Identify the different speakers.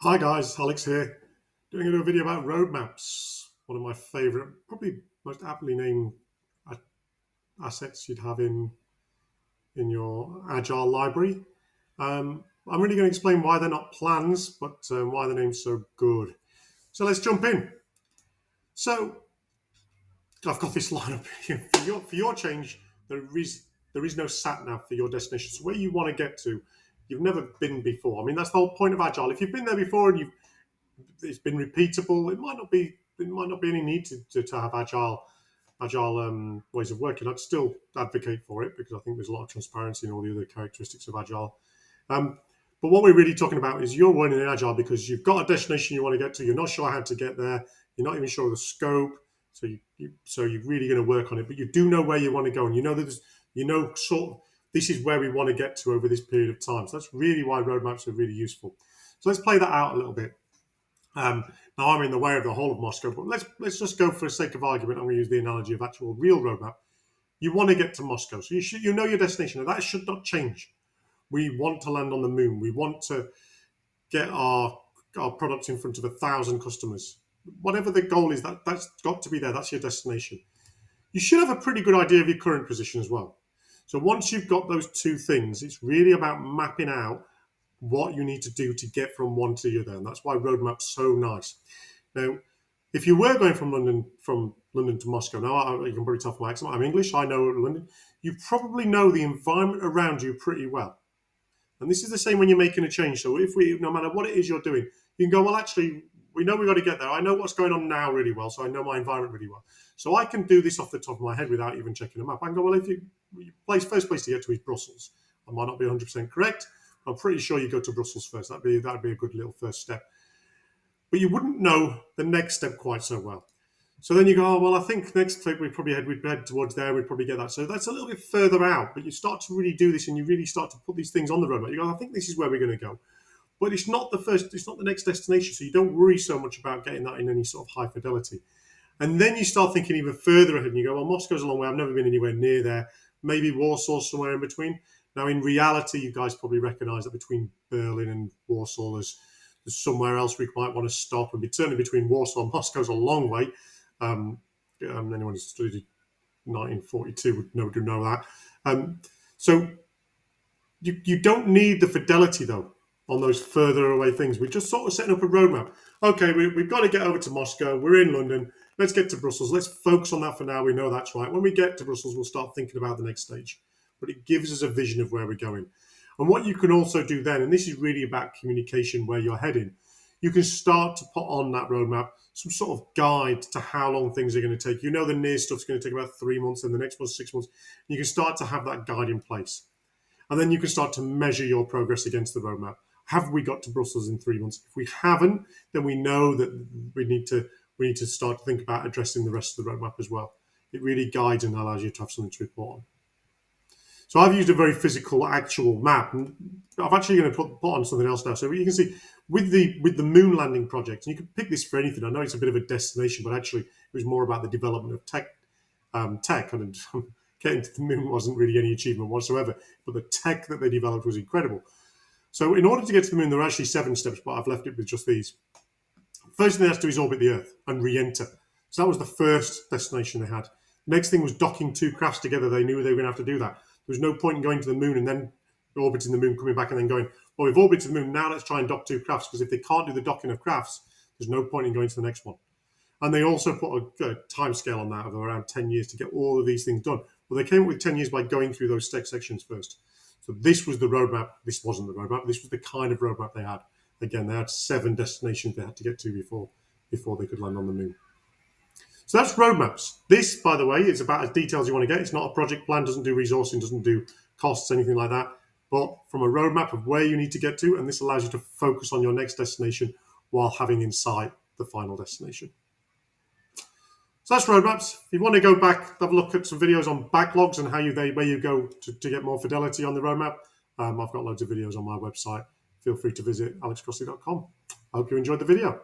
Speaker 1: Hi guys, Alex here, doing a little video about roadmaps. One of my favorite, probably most aptly named a- assets you'd have in your Agile library. I'm really going to explain why they're not plans, but why the name's so good. So let's jump in. So I've got this line up here. For your change. There is no sat nav for your destination. So where you want to get to, you've never been before. I mean, that's the whole point of Agile. If you've been there before and it's been repeatable, it might not be any need to have agile ways of working. I'd still advocate for it because I think there's a lot of transparency and all the other characteristics of agile. Um, but what we're really talking about is you're running in agile because you've got a destination you want to get to. You're not sure how to get there. You're not even sure of the scope. So you're really going to work on it. But you do know where you want to go, and you know that sort of this is where we want to get to over this period of time. So that's really why roadmaps are really useful. So let's play that out a little bit. Now I'm in the way of the whole of Moscow, but let's just go for the sake of argument. I'm going to use the analogy of actual real roadmap. You want to get to Moscow, so you know your destination, and that should not change. We want to land on the moon. We want to get our products in front of 1,000 customers. Whatever the goal is, that's got to be there. That's your destination. You should have a pretty good idea of your current position as well. So once you've got those two things, it's really about mapping out what you need to do to get from one to the other, and that's why roadmap's so nice. Now, if you were going from London to Moscow, now you can probably tell from my accent, I'm English. I know London. You probably know the environment around you pretty well, and this is the same when you're making a change. So no matter what it is you're doing, you can go, well, actually, we know we've got to get there. I know what's going on now really well, so I know my environment really well. So I can do this off the top of my head without even checking a map. I can go, well, if first place to get to is Brussels. I might not be 100% correct. I'm pretty sure you go to Brussels first. That'd be a good little first step. But you wouldn't know the next step quite so well. So then you go, oh, well, I think next week we'd head towards there, we'd probably get that. So that's a little bit further out, but you start to really do this and you really start to put these things on the roadmap. You go, I think this is where we're going to go. But it's not the next destination. So you don't worry so much about getting that in any sort of high fidelity. And then you start thinking even further ahead and you go, well, Moscow's a long way. I've never been anywhere near there. Maybe Warsaw's somewhere in between. Now, in reality, you guys probably recognize that between Berlin and Warsaw, there's somewhere else we might want to stop. And certainly between Warsaw and Moscow's a long way. Anyone who's studied 1942 would know that. So you don't need the fidelity, though, on those further away things. We're just sort of setting up a roadmap. Okay, we've got to get over to Moscow. We're in London. Let's get to Brussels. Let's focus on that for now. We know that's right. When we get to Brussels, we'll start thinking about the next stage. But it gives us a vision of where we're going. And what you can also do then, and this is really about communication, where you're heading, you can start to put on that roadmap some sort of guide to how long things are going to take. You know the near stuff's going to take about 3 months and the next one's 6 months. You can start to have that guide in place. And then you can start to measure your progress against the roadmap. Have we got to Brussels in 3 months? If we haven't, then we know that we need to start to think about addressing the rest of the roadmap as well. It really guides and allows you to have something to report on. So I've used a very physical, actual map, and I'm actually going to put on something else now. So you can see with the moon landing project, and you can pick this for anything. I know it's a bit of a destination, but actually it was more about the development of tech, and getting to the moon wasn't really any achievement whatsoever. But the tech that they developed was incredible. So in order to get to the moon, there are actually 7 steps, but I've left it with just these. First thing they have to do is orbit the Earth and re-enter. So that was the first destination they had. Next thing was docking 2 crafts together. They knew they were going to have to do that. There was no point in going to the moon and then orbiting the moon, coming back and then going, well, we've orbited the moon, now let's try and dock 2 crafts, because if they can't do the docking of crafts, there's no point in going to the next one. And they also put a time scale on that of around 10 years to get all of these things done. Well, they came up with 10 years by going through those sections first. So this was the roadmap. This wasn't the roadmap. This was the kind of roadmap they had. Again, they had 7 destinations they had to get to before they could land on the moon. So that's roadmaps. This, by the way, is about as detailed as you want to get. It's not a project plan, doesn't do resourcing, doesn't do costs, anything like that. But from a roadmap of where you need to get to, and this allows you to focus on your next destination while having in sight the final destination. So that's roadmaps. If you want to go back, have a look at some videos on backlogs and where you go to get more fidelity on the roadmap. I've got loads of videos on my website. Feel free to visit alexcrossley.com. I hope you enjoyed the video.